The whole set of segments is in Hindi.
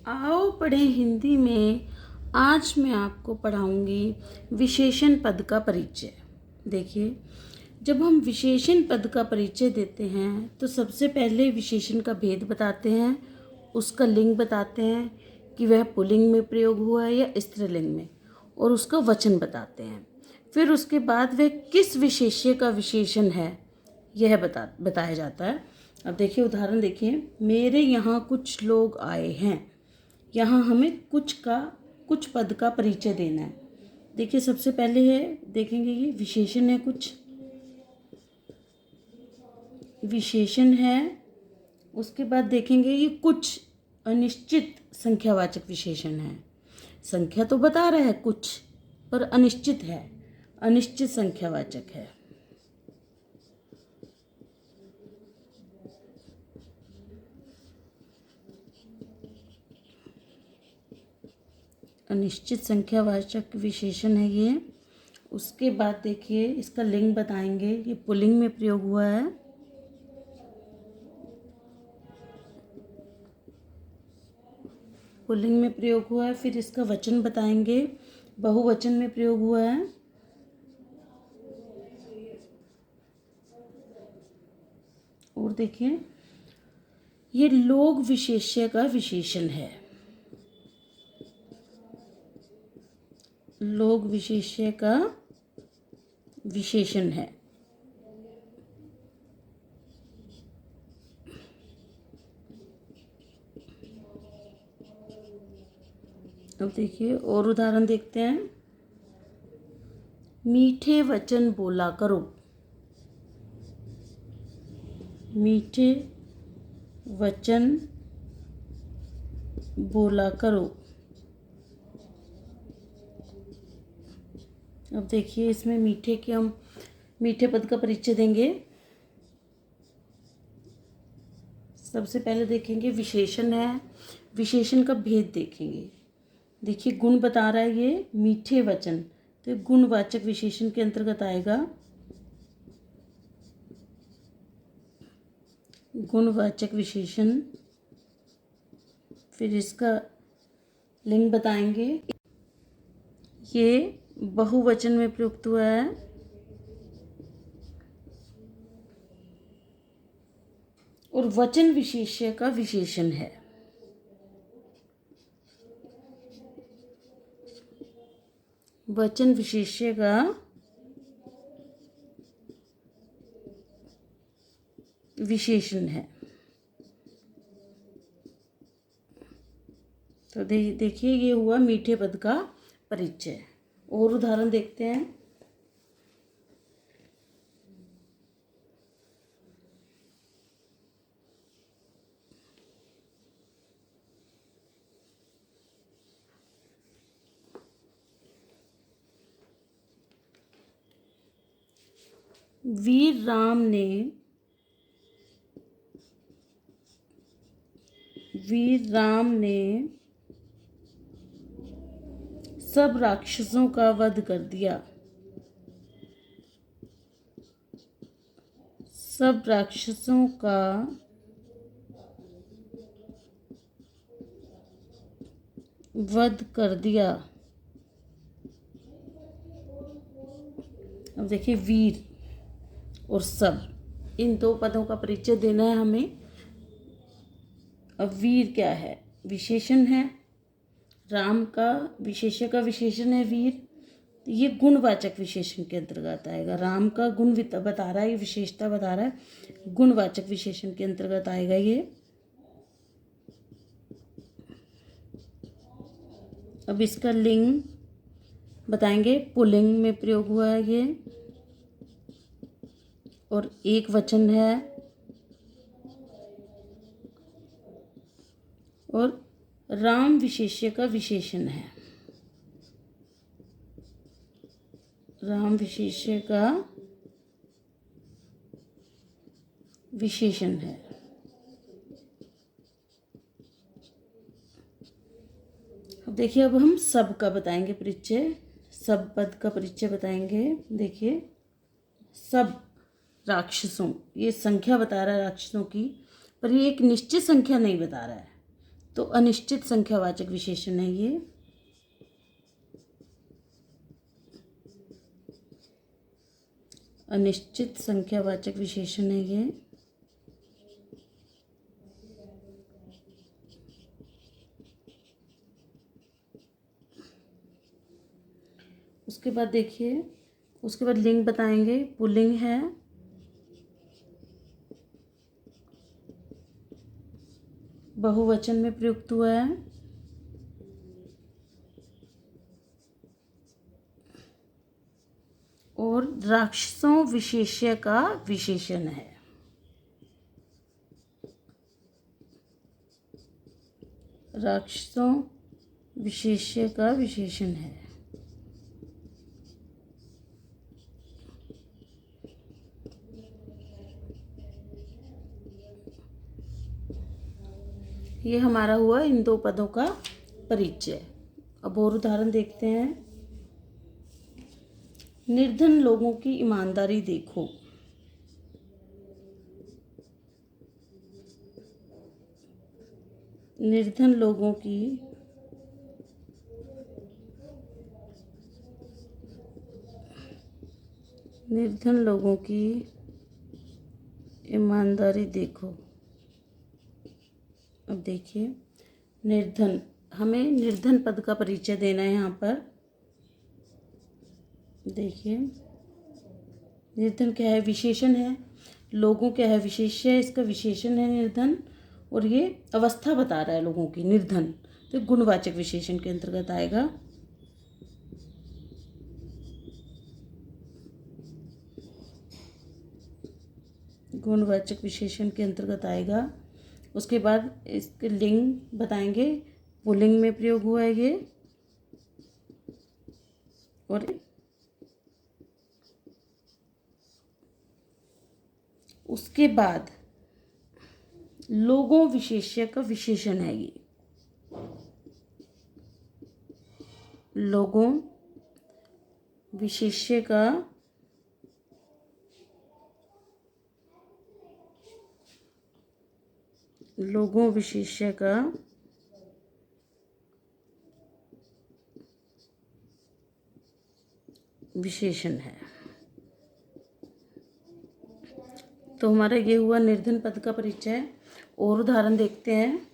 आओ पढ़ें हिंदी में। आज मैं आपको पढ़ाऊंगी विशेषण पद का परिचय। देखिए, जब हम विशेषण पद का परिचय देते हैं तो सबसे पहले विशेषण का भेद बताते हैं, उसका लिंग बताते हैं कि वह पुल्लिंग में प्रयोग हुआ है या स्त्रीलिंग में, और उसका वचन बताते हैं। फिर उसके बाद वह किस विशेष्य का विशेषण है यह बताया जाता है। अब देखिए, उदाहरण देखिए, मेरे यहाँ कुछ लोग आए हैं। यहाँ हमें कुछ पद का परिचय देना है। देखिए, सबसे पहले है, देखेंगे ये विशेषण है, कुछ विशेषण है। उसके बाद देखेंगे ये कुछ अनिश्चित संख्यावाचक विशेषण है। संख्या तो बता रहा है कुछ, पर अनिश्चित है, अनिश्चित संख्यावाचक है। अनिश्चित संख्यावाचक विशेषण है ये। उसके बाद देखिए, इसका लिंग बताएंगे, ये पुल्लिंग में प्रयोग हुआ है। पुल्लिंग में प्रयोग हुआ है। फिर इसका वचन बताएंगे, बहुवचन में प्रयोग हुआ है। और देखिए, ये लोग विशेष्य का विशेषण है। लोग विशेष्य का विशेषण है। अब देखिए, और उदाहरण देखते हैं। मीठे वचन बोला करो। मीठे वचन बोला करो। अब देखिए, इसमें हम मीठे पद का परिचय देंगे। सबसे पहले देखेंगे विशेषण है, विशेषण का भेद देखेंगे। देखिए, गुण बता रहा है ये मीठे वचन, तो गुणवाचक विशेषण के अंतर्गत आएगा। गुणवाचक विशेषण। फिर इसका लिंग बताएंगे, ये बहुवचन में प्रयुक्त हुआ है। और वचन विशेष्य का विशेषण है। वचन विशेष्य का विशेषण है। तो देखिए, ये हुआ मीठे पद का परिचय। और उदाहरण देखते हैं। वीर राम ने सब राक्षसों का वध कर दिया। सब राक्षसों का वध कर दिया। अब देखिए, वीर और सब, इन दो पदों का परिचय देना है हमें। अब वीर क्या है? विशेषण है। राम का विशेष्य का विशेषण है वीर। ये गुणवाचक विशेषण के अंतर्गत आएगा। राम का गुण बता रहा है, ये विशेषता बता रहा है, गुणवाचक विशेषण के अंतर्गत आएगा ये। अब इसका लिंग बताएंगे, पुल्लिंग में प्रयोग हुआ है ये, और एक वचन है। और राम विशेष्य का विशेषण है। राम विशेष्य का विशेषण है। अब देखिए, अब हम सब का बताएंगे परिचय। सब पद का परिचय बताएंगे। देखिए, सब राक्षसों, ये संख्या बता रहा है राक्षसों की, पर ये एक निश्चित संख्या नहीं बता रहा है। तो अनिश्चित संख्यावाचक विशेषण है ये। अनिश्चित संख्यावाचक विशेषण है ये। उसके बाद देखिए, उसके बाद लिंग बताएंगे। पुल्लिंग है, बहुवचन में प्रयुक्त हुआ है, और राक्षसों विशेष्य का विशेषण है। राक्षसों विशेष्य का विशेषण है। ये हमारा हुआ इन दो पदों का परिचय। अब और उदाहरण देखते हैं। निर्धन लोगों की ईमानदारी देखो। निर्धन लोगों की ईमानदारी देखो। अब देखिए, निर्धन, हमें निर्धन पद का परिचय देना है यहाँ पर। देखिए, निर्धन क्या है? विशेषण है। लोगों क्या है? विशेष्य है, इसका विशेषण है निर्धन, और ये अवस्था बता रहा है लोगों की। निर्धन तो गुणवाचक विशेषण के अंतर्गत आएगा। गुणवाचक विशेषण के अंतर्गत आएगा। उसके बाद इसके लिंग बताएंगे। पुल्लिंग में प्रयोग हुआ है ये, और उसके बाद लोगों विशेष्य का विशेषण है ये। लोगों विशेष्य का विशेषण है। तो हमारा ये हुआ निर्धन पद का परिचय। और उदाहरण देखते हैं।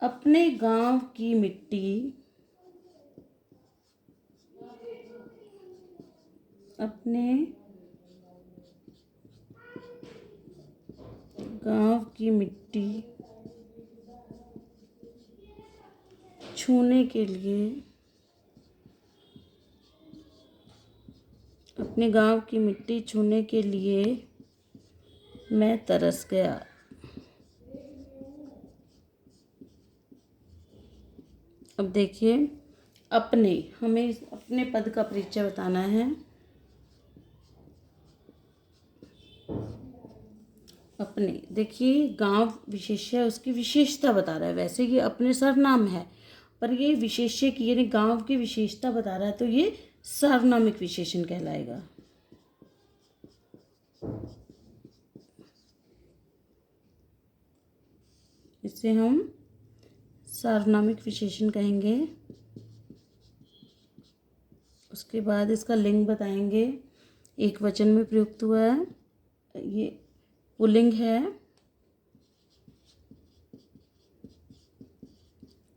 अपने गांव की मिट्टी, अपने गांव की मिट्टी छूने के लिए, अपने गांव की मिट्टी छूने के लिए मैं तरस गया। अब देखिए, अपने, हमें अपने पद का परिचय बताना है। अपने, देखिए, गांव विशेष्य है, उसकी विशेषता बता रहा है। वैसे ये अपने सर्वनाम है, पर ये विशेष्य की यानी गांव की विशेषता बता रहा है, तो ये सार्वनामिक विशेषण कहलाएगा। इसे हम सार्वनामिक विशेषण कहेंगे। उसके बाद इसका लिंग बताएंगे। एक वचन में प्रयुक्त हुआ है, ये पुल्लिंग है,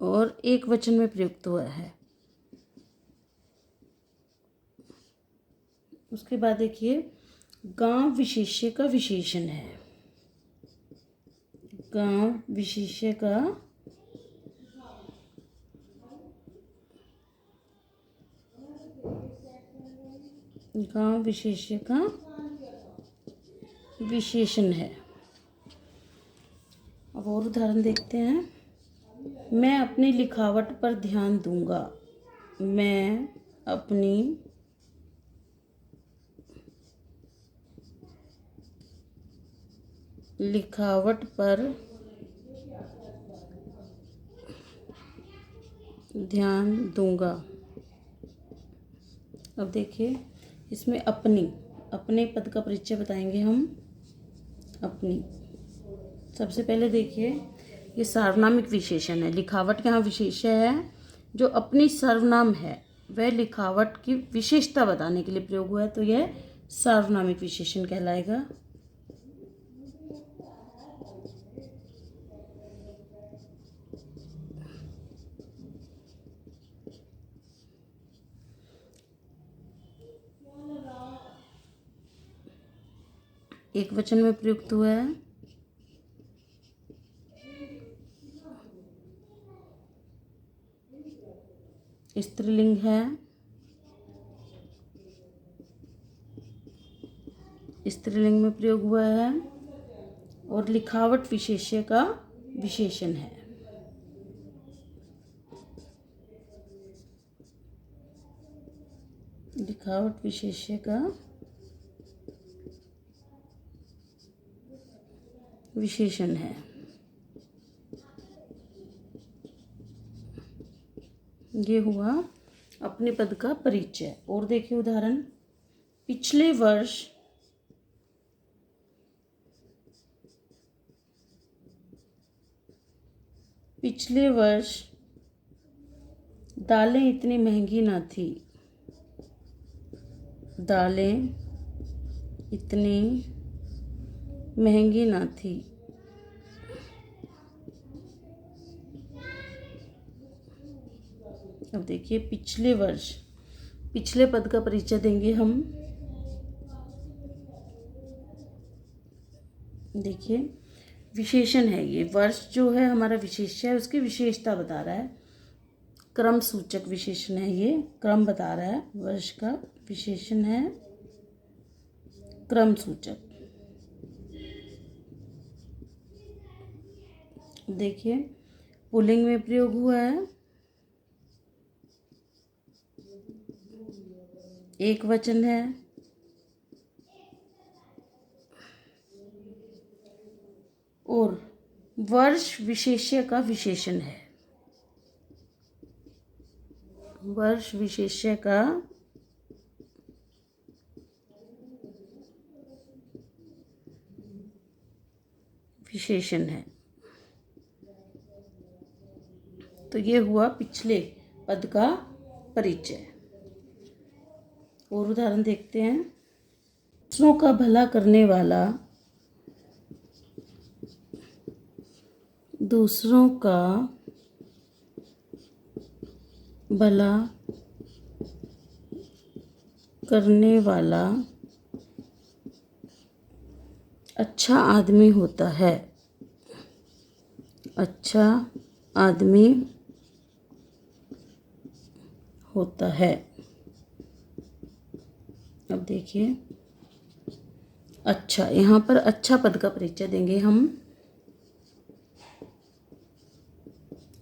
और एक वचन में प्रयुक्त हुआ है। उसके बाद देखिए, गांव विशेष्य का विशेषण है। गांव विशेष्य का विशेषण है। अब और उदाहरण देखते हैं। मैं अपनी लिखावट पर ध्यान दूंगा। मैं अपनी लिखावट पर ध्यान दूंगा। अब देखिए इसमें अपने पद का परिचय बताएंगे हम। अपनी, सबसे पहले देखिए ये सार्वनामिक विशेषण है। लिखावट का यहाँ विशेष्य है। जो अपनी सर्वनाम है वह लिखावट की विशेषता बताने के लिए प्रयोग हुआ है, तो यह सार्वनामिक विशेषण कहलाएगा। एक वचन में प्रयुक्त हुआ है। स्त्रीलिंग है। स्त्रीलिंग में प्रयोग हुआ है और लिखावट विशेष्य का विशेषण है। लिखावट विशेष्य का विशेषण है। ये हुआ अपने पद का परिचय। और देखिए उदाहरण, पिछले वर्ष दालें इतनी महंगी ना थी। दालें इतनी महंगी ना थी। अब देखिए पिछले वर्ष, पिछले पद का परिचय देंगे हम। देखिए विशेषण है ये। वर्ष जो है हमारा विशेष्य है, उसकी विशेषता बता रहा है। क्रम सूचक विशेषण है ये, क्रम बता रहा है। वर्ष का विशेषण है क्रम सूचक। देखिए पुल्लिंग में प्रयोग हुआ है। एक वचन है। और वर्ष विशेष्य का विशेषण है। वर्ष विशेष्य का विशेषण है। तो ये हुआ पिछले पद का परिचय। और उदाहरण देखते हैं। दूसरों का भला करने वाला, दूसरों का भला करने वाला अच्छा आदमी होता है। अच्छा आदमी होता है। अब देखिए अच्छा, यहाँ पर अच्छा पद का परिचय देंगे हम।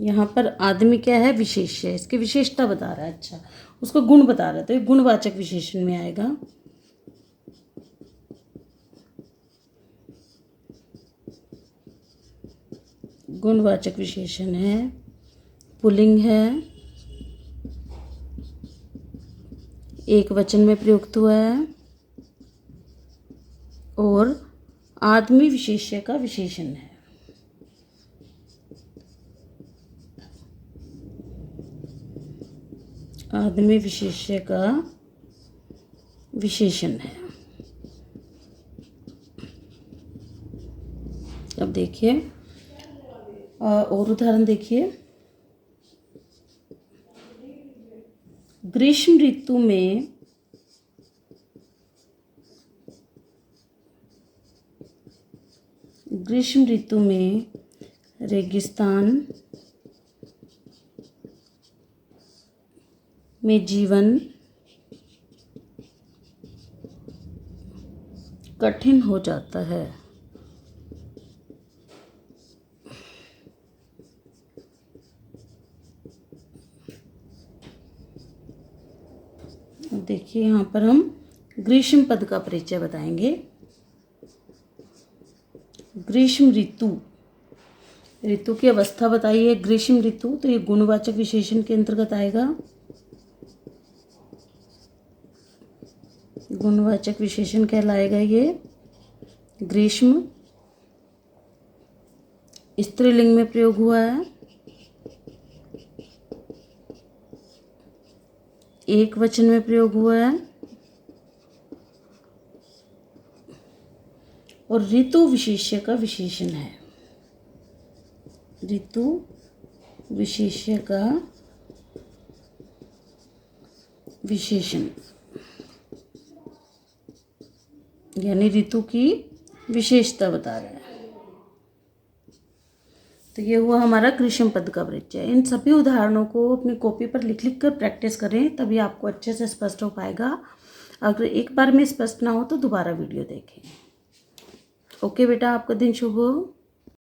यहाँ पर आदमी क्या है, विशेष्य है, इसकी विशेषता बता रहा है। अच्छा, उसको गुण बता रहा है, तो ये गुणवाचक विशेषण में आएगा। गुणवाचक विशेषण है, पुल्लिंग है, एक वचन में प्रयुक्त हुआ है और आदमी विशेष्य का विशेषण है। आदमी विशेष्य का विशेषण है। अब देखिए और उदाहरण देखिए। ग्रीष्म ऋतु में रेगिस्तान में जीवन कठिन हो जाता है। देखिए यहाँ पर हम ग्रीष्म पद का परिचय बताएंगे। ग्रीष्म ऋतु, ऋतु की अवस्था बताइए, ग्रीष्म ऋतु, तो ये गुणवाचक विशेषण के अंतर्गत आएगा। गुणवाचक विशेषण कहलाएगा ये ग्रीष्म। स्त्रीलिंग में प्रयोग हुआ है, एक वचन में प्रयोग हुआ है, और ऋतु विशेष्य का विशेषण है। ऋतु विशेष्य का विशेषण यानी ऋतु की विशेषता बता रहा है। तो ये हुआ हमारा ग्रीष्म पद का परिचय। इन सभी उदाहरणों को अपनी कॉपी पर लिख लिख कर प्रैक्टिस करें, तभी आपको अच्छे से स्पष्ट हो पाएगा। अगर एक बार में स्पष्ट ना हो तो दोबारा वीडियो देखें। ओके बेटा, आपका दिन शुभ हो।